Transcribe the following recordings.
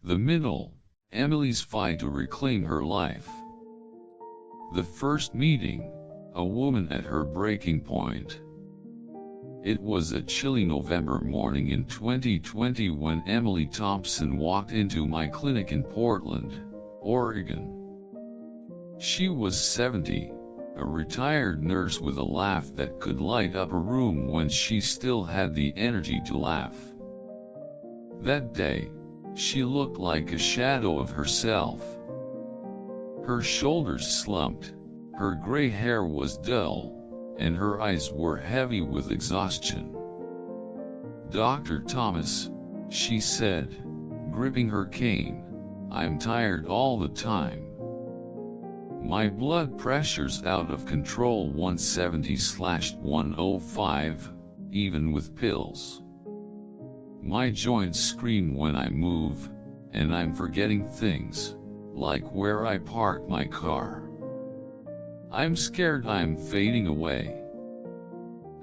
The middle, Emily's fight to reclaim her life. The first meeting, a woman at her breaking point. It was a chilly November morning in 2020 when Emily Thompson walked into my clinic in Portland, Oregon. She was 70, a retired nurse with a laugh that could light up a room when she still had the energy to laugh. That day, she looked like a shadow of herself. Her shoulders slumped, her gray hair was dull, and her eyes were heavy with exhaustion. "Dr. Thomas," she said, gripping her cane, "I'm tired all the time. My blood pressure's out of control, 170/105, even with pills. My joints scream when I move, and I'm forgetting things, like where I park my car. I'm scared I'm fading away."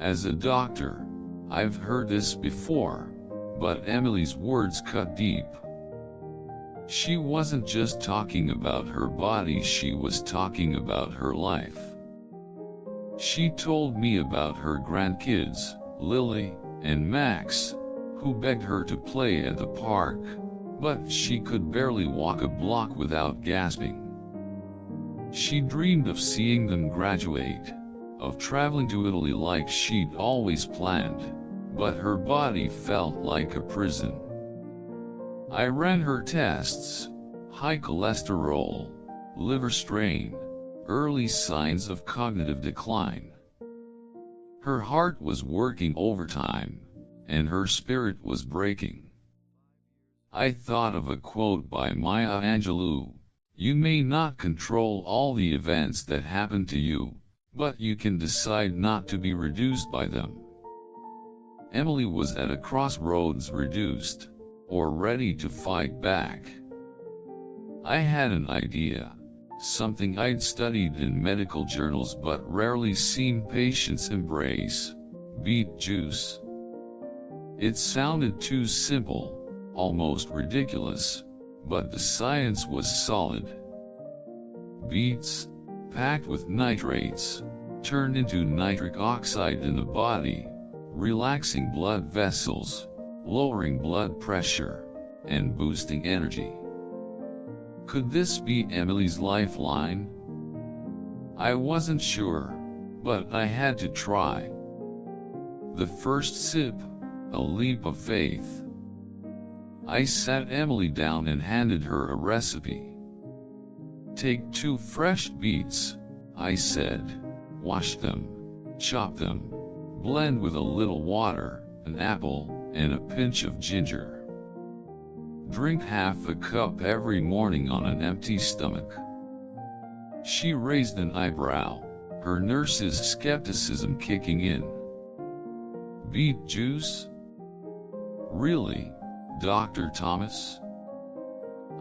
As a doctor, I've heard this before, but Emily's words cut deep. She wasn't just talking about her body, she was talking about her life. She told me about her grandkids, Lily and Max, who begged her to play at the park, but she could barely walk a block without gasping. She dreamed of seeing them graduate, of traveling to Italy like she'd always planned, but her body felt like a prison. I ran her tests: high cholesterol, liver strain, early signs of cognitive decline. Her heart was working overtime, and her spirit was breaking. I thought of a quote by Maya Angelou: "You may not control all the events that happen to you, but you can decide not to be reduced by them." Emily was at a crossroads, reduced, or ready to fight back. I had an idea, something I'd studied in medical journals but rarely seen patients embrace: beet juice. It sounded too simple, almost ridiculous, but the science was solid. Beets, packed with nitrates, turn into nitric oxide in the body, relaxing blood vessels, lowering blood pressure, and boosting energy. Could this be Emily's lifeline? I wasn't sure, but I had to try. The first sip, a leap of faith. I sat Emily down and handed her a recipe. "Take 2 fresh beets," I said. "Wash them, chop them, blend with a little water, an apple, and a pinch of ginger. Drink half a cup every morning on an empty stomach." She raised an eyebrow, her nurse's skepticism kicking in. "Beet juice? Really, Dr. Thomas?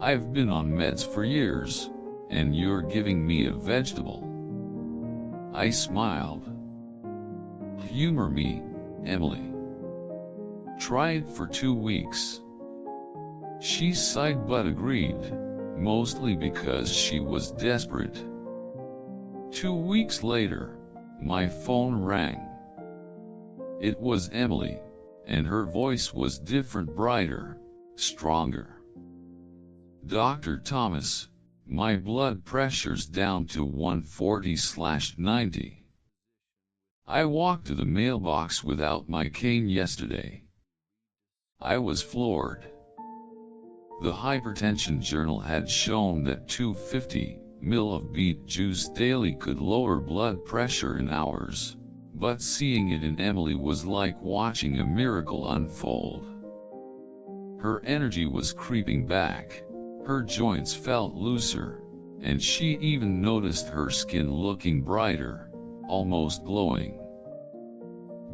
I've been on meds for years, and you're giving me a vegetable?" I smiled. "Humor me, Emily. Try it for 2 weeks." She sighed but agreed, mostly because she was desperate. 2 weeks later, my phone rang. It was Emily, and her voice was different, brighter, stronger. "Dr. Thomas, my blood pressure's down to 140/90. I walked to the mailbox without my cane yesterday." I was floored. The Hypertension Journal had shown that 250 ml of beet juice daily could lower blood pressure in hours, but seeing it in Emily was like watching a miracle unfold. Her energy was creeping back, her joints felt looser, and she even noticed her skin looking brighter, almost glowing.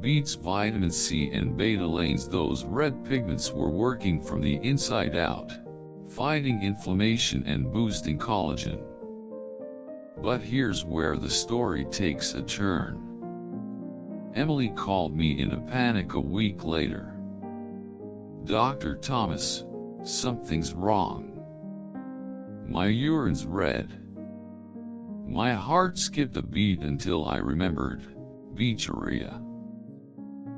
Beet's vitamin C and beta-alanes, those red pigments, were working from the inside out, fighting inflammation and boosting collagen. But here's where the story takes a turn. Emily called me in a panic a week later. "Dr. Thomas, Something's wrong. My urine's red. My heart skipped a beat until I remembered beeturia.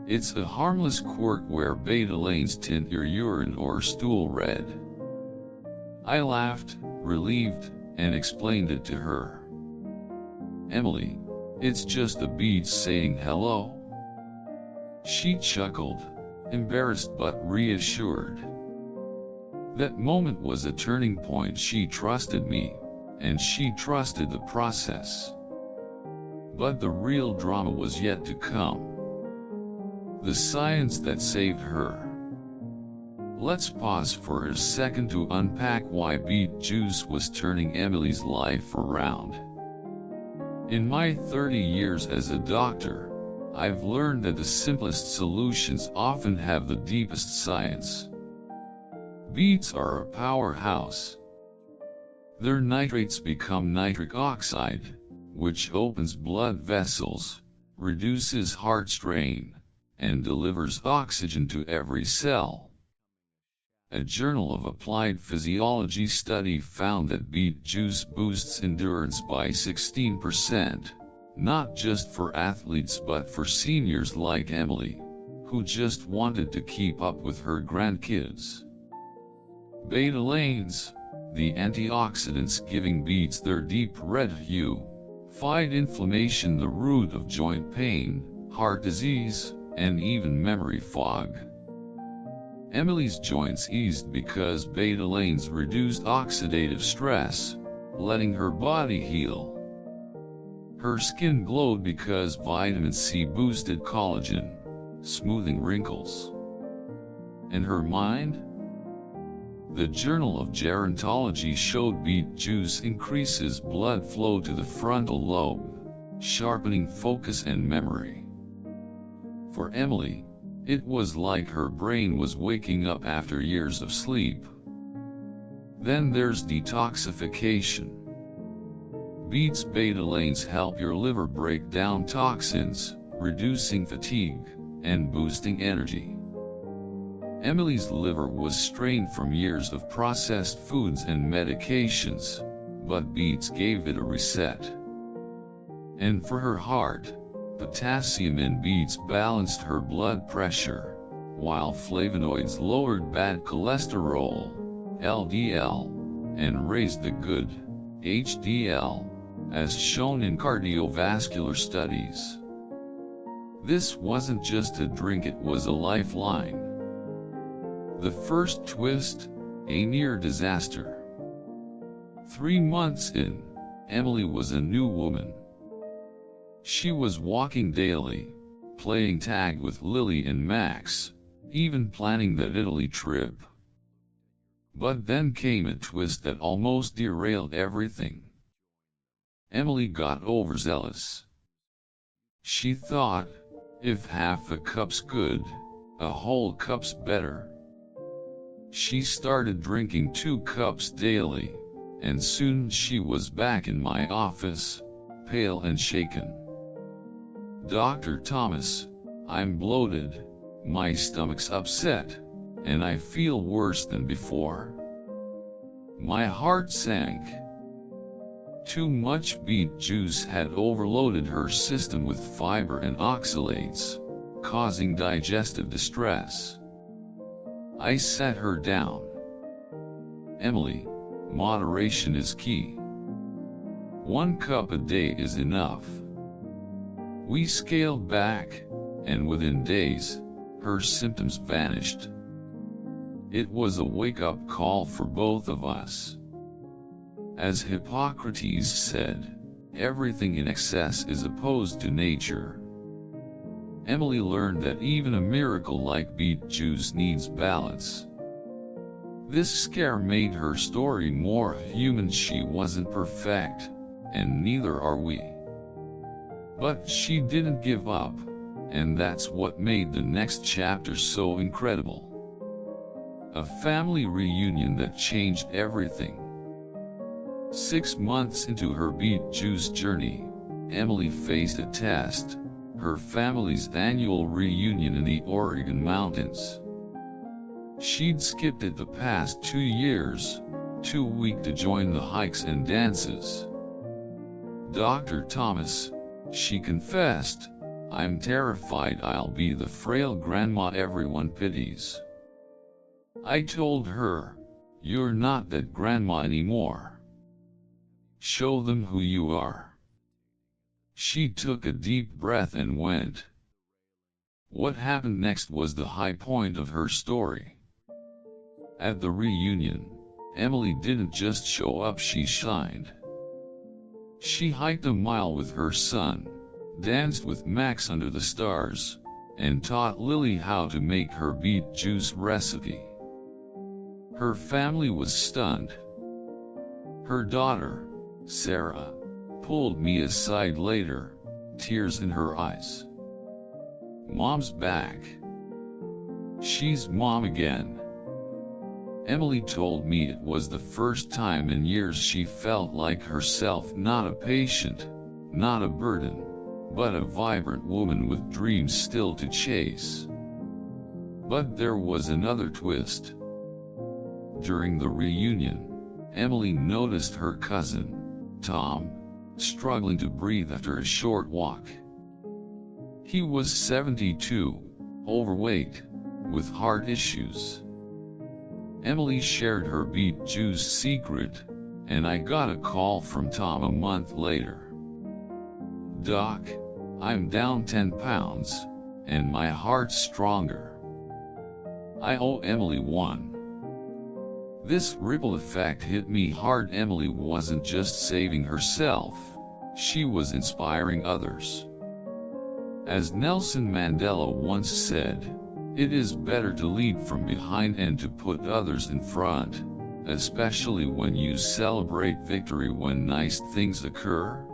It's a harmless quirk where betalains tint your urine or stool red. I laughed, relieved, and explained it to her. Emily, it's just the beets saying hello. She chuckled, embarrassed but reassured. That moment was a turning point. She trusted me, and she trusted the process. But the real drama was yet to come. The science that saved her. Let's pause for a second to unpack why beet juice was turning Emily's life around. In my 30 years as a doctor, I've learned that the simplest solutions often have the deepest science. Beets are a powerhouse. Their nitrates become nitric oxide, which opens blood vessels, reduces heart strain, and delivers oxygen to every cell. A Journal of Applied Physiology study found that beet juice boosts endurance by 16%, not just for athletes but for seniors like Emily, who just wanted to keep up with her grandkids. Betalains, the antioxidants giving beets their deep red hue, fight inflammation, the root of joint pain, heart disease, and even memory fog. Emily's joints eased because betalains reduced oxidative stress, letting her body heal. Her skin glowed because vitamin C boosted collagen, smoothing wrinkles. And her mind? The Journal of Gerontology showed beet juice increases blood flow to the frontal lobe, sharpening focus and memory. For Emily, it was like her brain was waking up after years of sleep. Then there's detoxification. Beets betalains help your liver break down toxins, reducing fatigue, and boosting energy. Emily's liver was strained from years of processed foods and medications, but beets gave it a reset. And for her heart, potassium in beets balanced her blood pressure, while flavonoids lowered bad cholesterol, LDL, and raised the good, HDL, as shown in cardiovascular studies. This wasn't just a drink, it was a lifeline. The first twist, a near disaster. 3 months in, Emily was a new woman. She was walking daily, playing tag with Lily and Max, even planning that Italy trip. But then came a twist that almost derailed everything. Emily got overzealous. She thought, if half a cup's good, a whole cup's better. She started drinking 2 cups daily, and soon she was back in my office, pale and shaken. Dr. Thomas, I'm bloated, my stomach's upset, and I feel worse than before. My heart sank. Too much beet juice had overloaded her system with fiber and oxalates, causing digestive distress. I sat her down. Emily, moderation is key. 1 cup a day is enough. We scaled back, and within days, her symptoms vanished. It was a wake-up call for both of us. As Hippocrates said, everything in excess is opposed to nature. Emily learned that even a miracle like beet juice needs balance. This scare made her story more human. She wasn't perfect, and neither are we. But she didn't give up, and that's what made the next chapter so incredible. A family reunion that changed everything. 6 months into her beet juice journey, Emily faced a test, her family's annual reunion in the Oregon mountains. She'd skipped it the past 2 years, too weak to join the hikes and dances. Dr. Thomas, she confessed, I'm terrified I'll be the frail grandma everyone pities. I told her, you're not that grandma anymore. Show them who you are. She took a deep breath and went. What happened next was the high point of her story. At the reunion, Emily didn't just show up, she shined. She hiked a mile with her son, danced with Max under the stars, and taught Lily how to make her beet juice recipe. Her family was stunned. Her daughter, Sarah, pulled me aside later, tears in her eyes. Mom's back. She's mom again. Emily told me it was the first time in years she felt like herself, not a patient, not a burden, but a vibrant woman with dreams still to chase. But there was another twist. During the reunion, Emily noticed her cousin, Tom, struggling to breathe after a short walk. He was 72, overweight, with heart issues. Emily shared her beet juice secret, and I got a call from Tom a month later. Doc, I'm down 10 pounds, and my heart's stronger. I owe Emily one. This ripple effect hit me hard. Emily wasn't just saving herself, she was inspiring others. As Nelson Mandela once said, it is better to lead from behind and to put others in front, especially when you celebrate victory when nice things occur.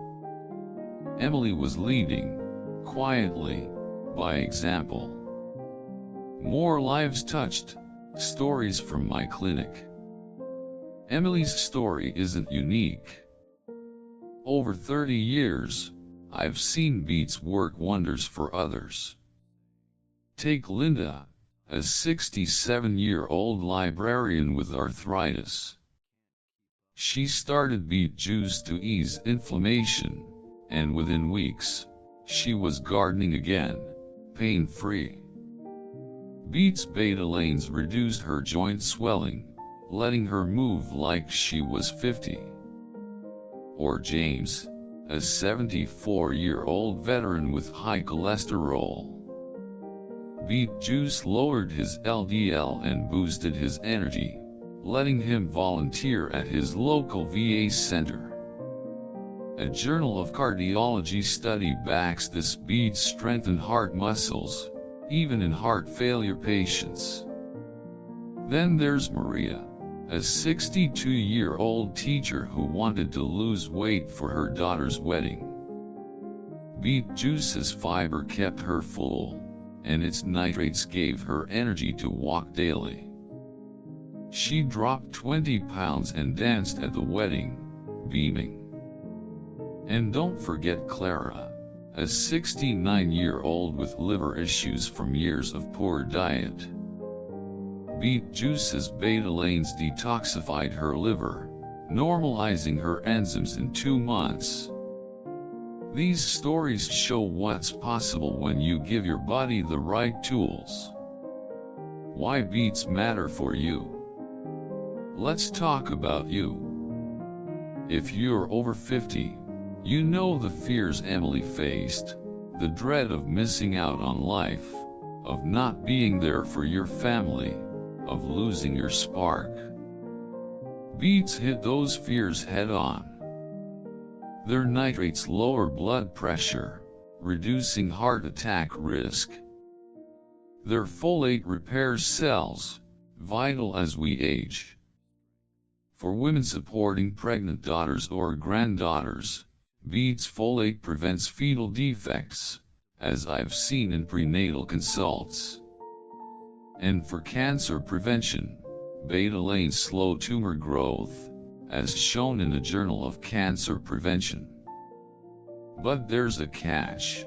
Emily was leading, quietly, by example. More lives touched, stories from my clinic. Emily's story isn't unique. Over 30 years, I've seen Beets work wonders for others. Take Linda, a 67-year-old librarian with arthritis. She started beet juice to ease inflammation, and within weeks, she was gardening again, pain-free. Beet's betalains reduced her joint swelling, letting her move like she was 50. Or James, a 74-year-old veteran with high cholesterol. Beet juice lowered his LDL and boosted his energy, letting him volunteer at his local VA center. A Journal of Cardiology study backs this. Beet strengthened heart muscles, even in heart failure patients. Then there's Maria, a 62-year-old teacher who wanted to lose weight for her daughter's wedding. Beet juice's fiber kept her full, and its nitrates gave her energy to walk daily. She dropped 20 pounds and danced at the wedding, beaming. And don't forget Clara, a 69-year-old with liver issues from years of poor diet. Beet juice's betalains detoxified her liver, normalizing her enzymes in 2 months. These stories show what's possible when you give your body the right tools. Why beets matter for you? Let's talk about you. If you're over 50, you know the fears Emily faced, the dread of missing out on life, of not being there for your family, of losing your spark. Beets hit those fears head on. Their nitrates lower blood pressure, reducing heart attack risk. Their folate repairs cells, vital as we age. For women supporting pregnant daughters or granddaughters, Beets folate prevents fetal defects, as I've seen in prenatal consults. And for cancer prevention, betalains slow tumor growth, as shown in the Journal of Cancer Prevention. But there's a catch.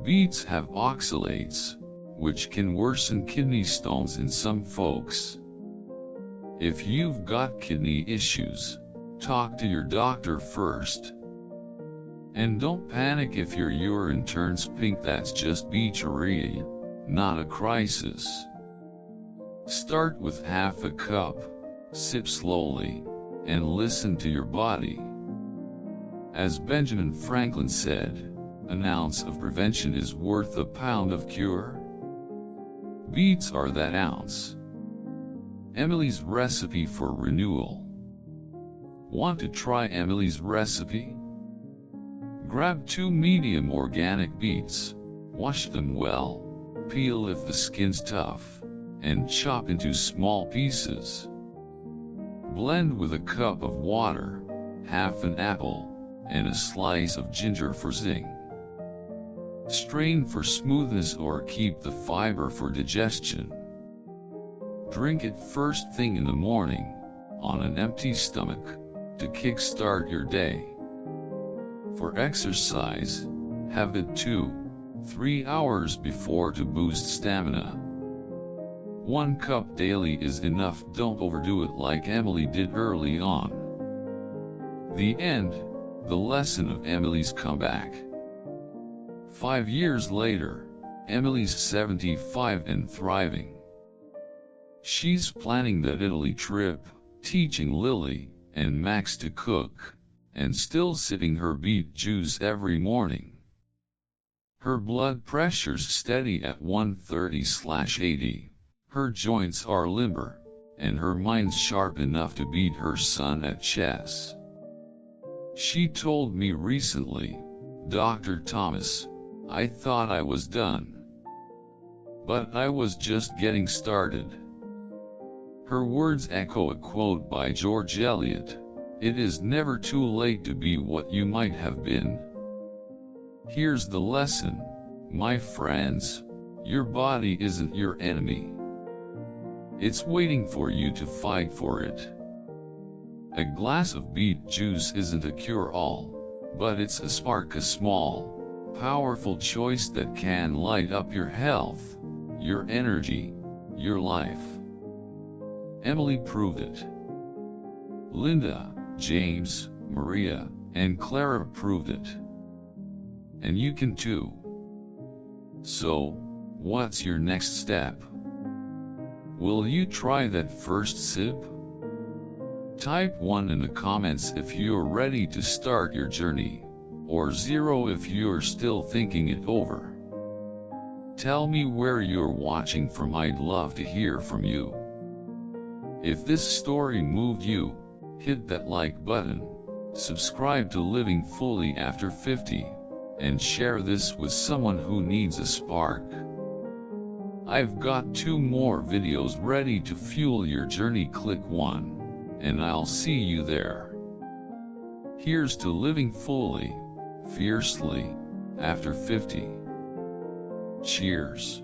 Beets have oxalates, which can worsen kidney stones in some folks. If you've got kidney issues, talk to your doctor first. And don't panic if your urine turns pink, that's just beeturia, not a crisis. Start with half a cup, sip slowly, and listen to your body. As Benjamin Franklin said, an ounce of prevention is worth a pound of cure. Beets are that ounce. Emily's recipe for renewal. Want to try Emily's recipe? Grab 2 medium organic beets, wash them well, peel if the skin's tough, and chop into small pieces. Blend with a cup of water, half an apple, and a slice of ginger for zing. Strain for smoothness or keep the fiber for digestion. Drink it first thing in the morning, on an empty stomach, to kickstart your day. For exercise, have it 2-3 hours before to boost stamina. 1 cup daily is enough, don't overdo it like Emily did early on. The end, the lesson of Emily's comeback. 5 years later, Emily's 75 and thriving. She's planning that Italy trip, teaching Lily and Max to cook, and still sipping her beet juice every morning. Her blood pressure's steady at 130/80, her joints are limber, and her mind's sharp enough to beat her son at chess. She told me recently, "Dr. Thomas, I thought I was done. But I was just getting started." Her words echo a quote by George Eliot, "It is never too late to be what you might have been." Here's the lesson, my friends, your body isn't your enemy. It's waiting for you to fight for it. A glass of beet juice isn't a cure-all, but it's a small, powerful choice that can light up your health, your energy, your life. Emily proved it. Linda, James, Maria, and Clara proved it. And you can too. So, what's your next step? Will you try that first sip? Type 1 in the comments if you're ready to start your journey, or 0 if you're still thinking it over. Tell me where you're watching from, I'd love to hear from you. If this story moved you, hit that like button, subscribe to Living Fully After 50, and share this with someone who needs a spark. I've got 2 more videos ready to fuel your journey. Click 1, and I'll see you there. Here's to living fully, fiercely, after 50. Cheers.